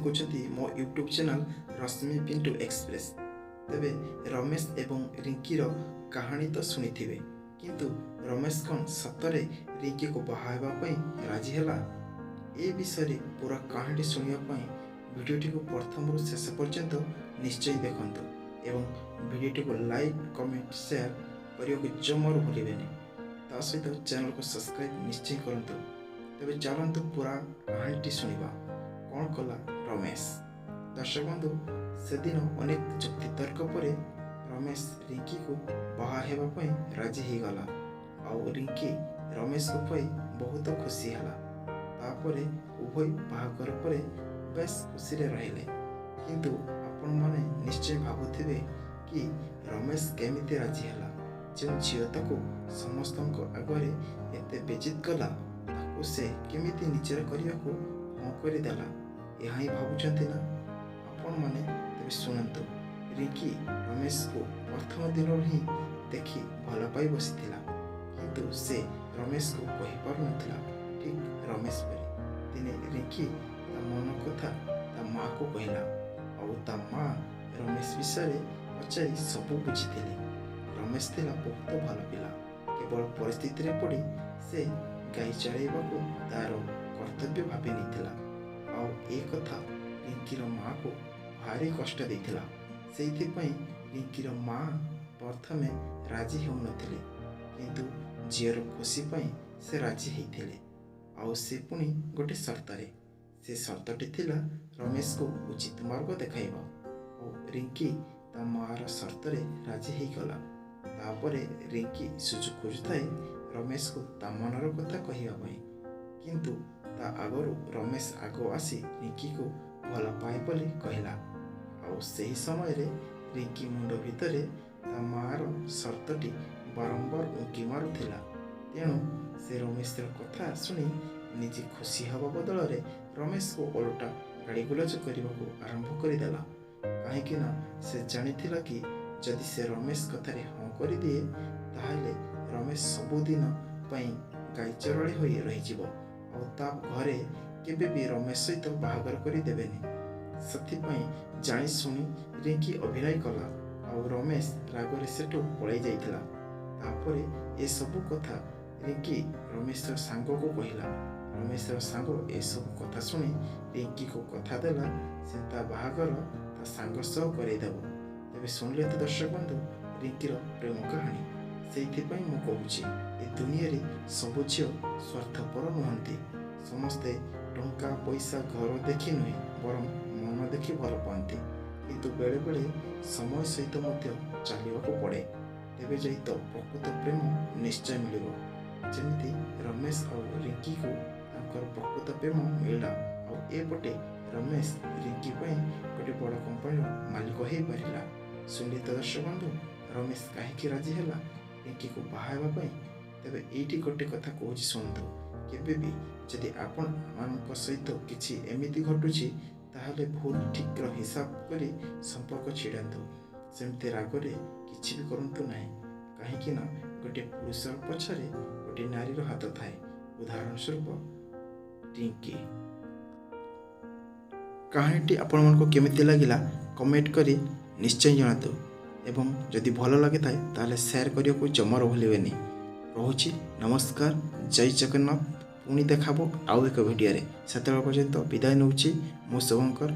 देखुं मो YouTube channel रश्मि Pintu express. तेबे रमेश एवं रिंकीर कहानी तो शुणी थे, किंतु रमेश कौन सतरे रिंकी को बाहाबा राजी है? ए विषय पूरा कहानी शुणापी भिडियोटी को प्रथम शेष पर्यंत निश्चय देखंतु एवं भिडियोटी को लाइक कमेंट शेयर करने को जमार भूलें। ता सहित चैनल को सब्सक्राइब निश्चय करंतु। तेबे चलंतु पूरा कहानी शुणा कौन कला रमेश। दर्शक बंधु, से दिन अनेक जुक्ति तर्क पर रमेश रिंकी को बाहा हेबापई राजी हो गला। आउ रिंकी रमेश को पाई बहुत खुशी है। तापरे उभय बाहागर पर बेस खुशी रहिले। किंतु आपण माने निश्चय भाबुथिबे कि रमेश केमिति राजी है? जो झीलता को समस्त आगे एते बेजित कला ताको से केमिति निजर करने को हाँ करदेला, यह ही भावुंट ना आपण मैंने। तेज शुणु, रिंकी रमेश को प्रथम दिन ही देखी भल पाई बसी, किंतु से रमेश को कही पार नथिला। ठीक रमेश परी दिने रिंकी ता मन कथा ता माँ को कहला। आउ ता माँ रमेश विषय पचारि सबू बुझी। रमेश थिला बहुत भल पिला, केवल परिस्थिति रे पड़ी से गाई चढ़ाइबा को तार कर्तव्य भावी नहीं। आउ ए कथा रिंकीर माँ को भारी कष्ट देइथिला। सेइथिपई रिंकीर माँ प्रथमे राजी हो नथिले, किंतु झीर खुशी पई से राजी होइथिले। आउ से पुणी गोटे शर्तरे। से शर्तटी थिला रमेश को उचित मार्ग देखाइबा। और रिंकी ता मार शर्तरे राजी हो गला। तापरे रिंकी सुजुग खोजुଥାଏ रमेश को ता मनर कथा कहवा पाई, किंतु ता आगरू रमेश आगो आसी रिंकी को भल पाए बोली कहला। आउ सही समय रे रिंकी मुंड भितर ता मार शर्तटी बारंबार उंकी मारुथिला। तेणु से रमेश कथा शुणी निजे खुशी हवा बदल रे रमेश को ओलटा गाड़ी गुलज करने को आरंभ करदेला। कहीं से जानिथिला कि जदि से रमेश कथारे हाँ कर दिए ताहले रमेश सबुदिन गाई चरणी हो रही घरे केबे भी रमेश सहित बाहागर करदेवेनि। ସେଥିପାଇଁ जानी शुणी रिंकी अभिनय कला। आउ रमेश रागरे सेठू पलि जाइथिला। तापरे ए सबु कथा रिंकी रमेश सांग को कहला। रमेश सांग ए सब कथा शुणी रिंकी को कथा देला से ता बाहागर ता सांग सह करदेव। तेबे सुनले तो दर्शक बंधु रिंकीर प्रेम कहानी। से मु कहूँ ए दुनिया रे सब झील स्वार्थपर नुहंती। समस्ते टंका पैसा घर देखी नुहे बरं मन देखी भल पाती, किंतु बेले बेले समय सहित चलने पड़े। तेबे जाई तो प्रकृत प्रेम निश्चय मिल। जमी रमेश और रिंकी को तांकर प्रकृत प्रेम मिलला। और एपटे रमेश रिंकी गोटे बड़ कंपनी मालिक हो पारा। सुनिले तो दर्शक बंधु, रमेश कहीं राजी है रिंकी को बाहाबा। तेबे एटी गोटे कथा कहूँ शुणु, केबे भी जदि आपण मान सहित किसी एमिति घटुची ताहले भूल ठीक हिसाब करी संपर्क छिड़ातु। सेमती रागरे किछि भी करंतु नाही, कहीं गोटे पुरुष पछरे गोटे नारीर हाथ थाए। उदाहरण स्वरूप रिंकी। कहानीटी आपण मानको केमिति लागिला कमेंट करी निश्चय जनातु एवं जदि भल लगे ताहले शेयर करियो को जमार भूलेबेनी। रहुछि नमस्कार, जय जगन्नाथ। पुणी देखाबो आउ एक भिडियो रे। सेतेबेला पर्यंत विदाय नउछि मो शुभंकर।